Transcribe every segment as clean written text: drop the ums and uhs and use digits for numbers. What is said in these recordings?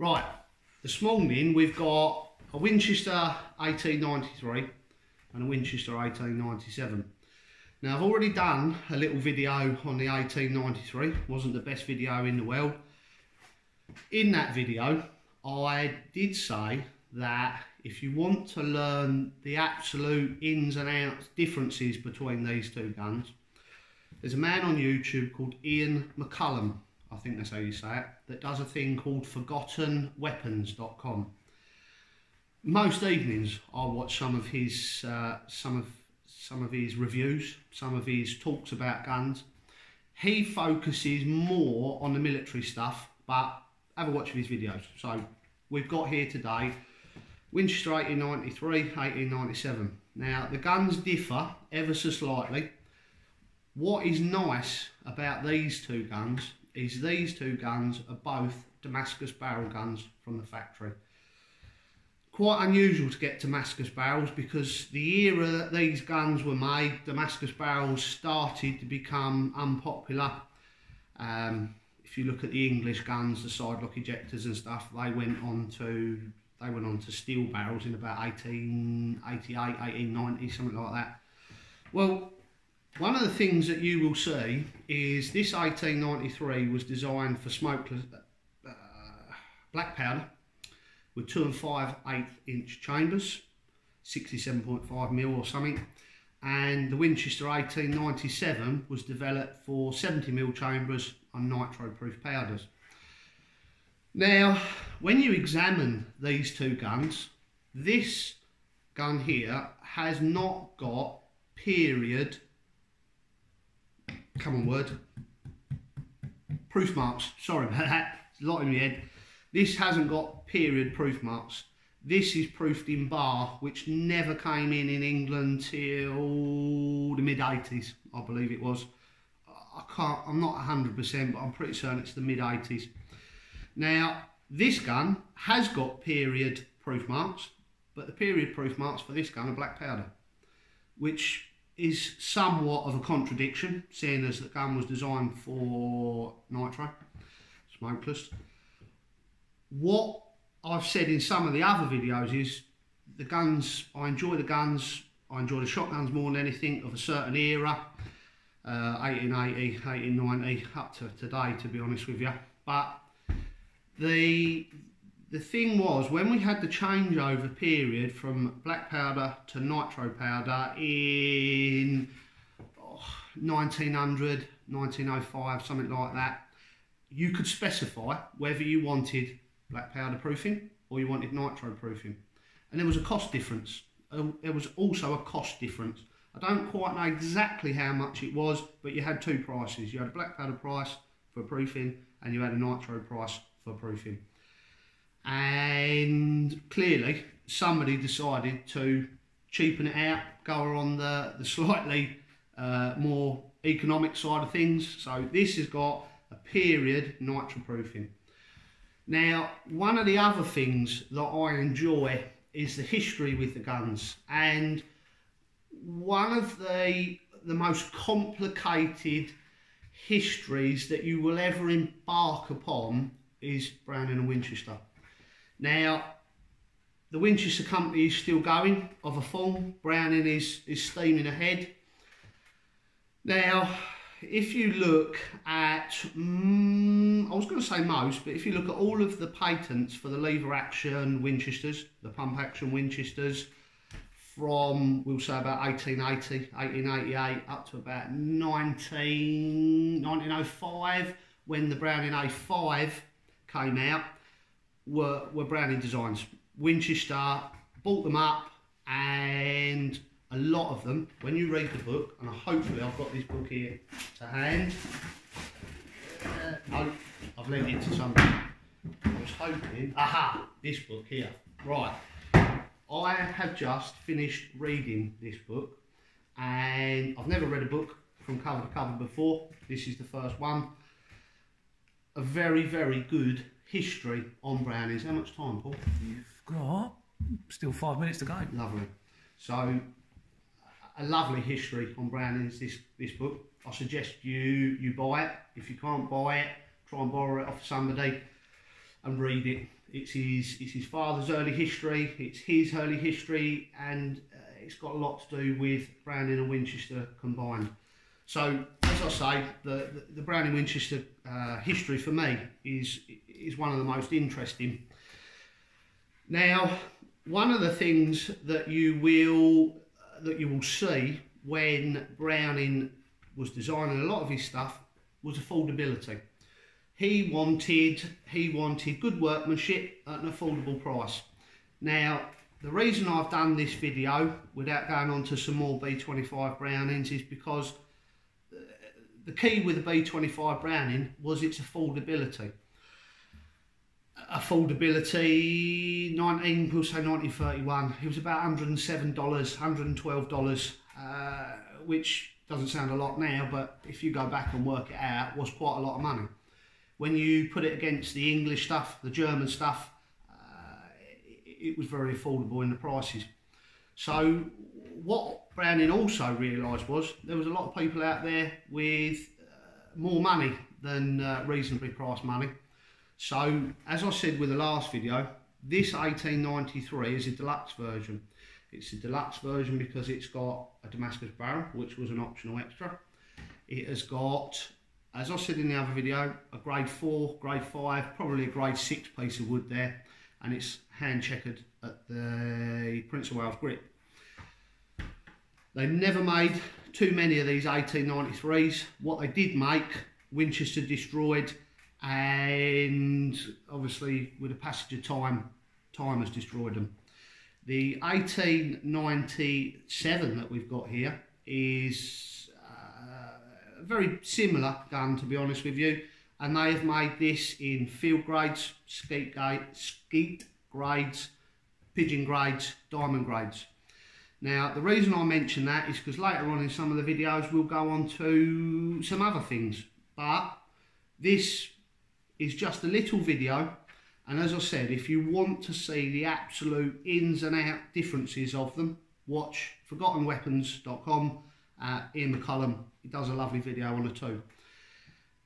Right, this morning we've got a Winchester 1893 and a Winchester 1897. Now I've already done a little video on the 1893, wasn't the best video in the world. In that video I did say that if you want to learn the absolute ins and outs differences between these two guns, there's a man on YouTube called Ian McCullum, I think that's how you say it, that does a thing called ForgottenWeapons.com. Most evenings I watch some of his reviews, some of his talks about guns. He focuses more on the military stuff, but have a watch of his videos. So we've got here today Winchester 1893, 1897. Now the guns differ ever so slightly. What is nice about these two guns is these two guns are both Damascus barrel guns from the factory. Quite unusual to get Damascus barrels because the era that these guns were made, Damascus barrels started to become unpopular. If you look at the English guns, the side lock ejectors and stuff, they went on to steel barrels in about 1888, 1890, something like that. Well, one of the things that you will see is this 1893 was designed for smokeless black powder with 2 5/8 inch chambers, 67.5mm or something, and the Winchester 1897 was developed for 70mm chambers and nitro-proof powders. Now, when you examine these two guns, this gun here has not got period, come on word, proof marks, sorry about that, it's a lot in my head. This hasn't got period proof marks. This is proofed in bar, which never came in England till the mid-80s, I believe it was. I'm not 100%, but I'm pretty certain it's the mid-80s. Now, this gun has got period proof marks, but the period proof marks for this gun are black powder, which is somewhat of a contradiction, seeing as the gun was designed for nitro, smokeless. What I've said in some of the other videos is the guns, I enjoy the shotguns more than anything of a certain era, 1880, 1890, up to today, to be honest with you. But the thing was, when we had the changeover period from black powder to nitro powder in 1900, 1905, something like that, you could specify whether you wanted black powder proofing or you wanted nitro proofing. And there was a cost difference. There was also a cost difference. I don't quite know exactly how much it was, but you had two prices. You had a black powder price for proofing and you had a nitro price for proofing. And clearly somebody decided to cheapen it out, go on the slightly more economic side of things. So this has got a period nitro proofing. Now, one of the other things that I enjoy is the history with the guns, and one of the most complicated histories that you will ever embark upon is Browning and Winchester. Now, the Winchester company is still going of a form. Browning is steaming ahead. Now, if you look at, I was going to say most, but if you look at all of the patents for the lever action Winchesters, the pump action Winchesters, from, we'll say about 1880, 1888, up to about 1905, when the Browning A5 came out, were Browning designs. Winchester bought them up, and a lot of them, when you read the book, and hopefully I've got this book here to hand. No, I've lent it to somebody. I was hoping, aha, this book here. Right, I have just finished reading this book, and I've never read a book from cover to cover before. This is the first one. A very, very good history on Brownings. How much time, Paul? You've got still 5 minutes to go. Lovely. So, a lovely history on Brownings, this book. I suggest you buy it. If you can't buy it, try and borrow it off somebody. and read it. It's his father's early history, it's his early history, and it's got a lot to do with Browning and Winchester combined. So, as I say, the Browning Winchester history for me is one of the most interesting. Now, one of the things that you will see when Browning was designing a lot of his stuff was affordability. He wanted good workmanship at an affordable price. Now, the reason I've done this video without going on to some more B25 Brownings is because the key with the B25 Browning was its affordability. We'll say 1931, it was about $107, $112, which doesn't sound a lot now, but if you go back and work it out, was quite a lot of money. When you put it against the English stuff, the German stuff, it was very affordable in the prices. So what Browning also realised was there was a lot of people out there with more money than reasonably priced money. So, as I said with the last video, this 1893 is a deluxe version. It's a deluxe version because it's got a Damascus barrel, which was an optional extra. It has got, as I said in the other video, a grade 4, grade 5, probably a grade 6 piece of wood there, and it's hand checkered at the Prince of Wales grip. They never made too many of these 1893s. What they did make, Winchester destroyed, and obviously with the passage of time has destroyed them. The 1897 that we've got here is a very similar gun, to be honest with you, and they have made this in field grades, skeet grades, pigeon grades, diamond grades. Now, the reason I mention that is because later on in some of the videos we'll go on to some other things, but this is just a little video, and as I said, if you want to see the absolute ins and out differences of them, watch ForgottenWeapons.com. Ian McCullum, he does a lovely video on the two.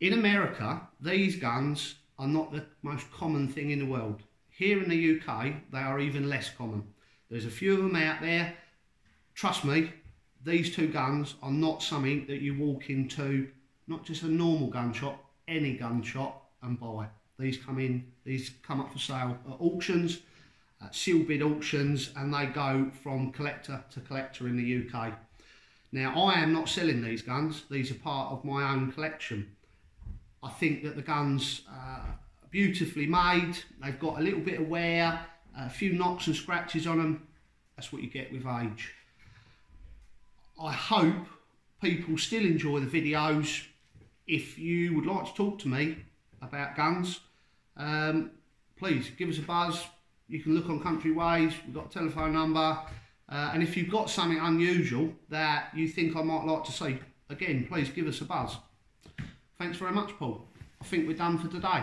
In America, these guns are not the most common thing in the world. Here in the UK, they are even less common. There's a few of them out there. Trust me, these two guns are not something that you walk into, not just a normal gun shop, any gun shop, and buy. These come up for sale at auctions, at sealed bid auctions, and they go from collector to collector in the UK. Now, I am not selling these guns. These are part of my own collection. I think that the guns are beautifully made. They've got a little bit of wear, a few knocks and scratches on them. That's what you get with age. I hope people still enjoy the videos. If you would like to talk to me about guns, please give us a buzz. You can look on Country Ways, we've got a telephone number, and if you've got something unusual that you think I might like to see, again, please give us a buzz. Thanks very much, Paul. I think we're done for today.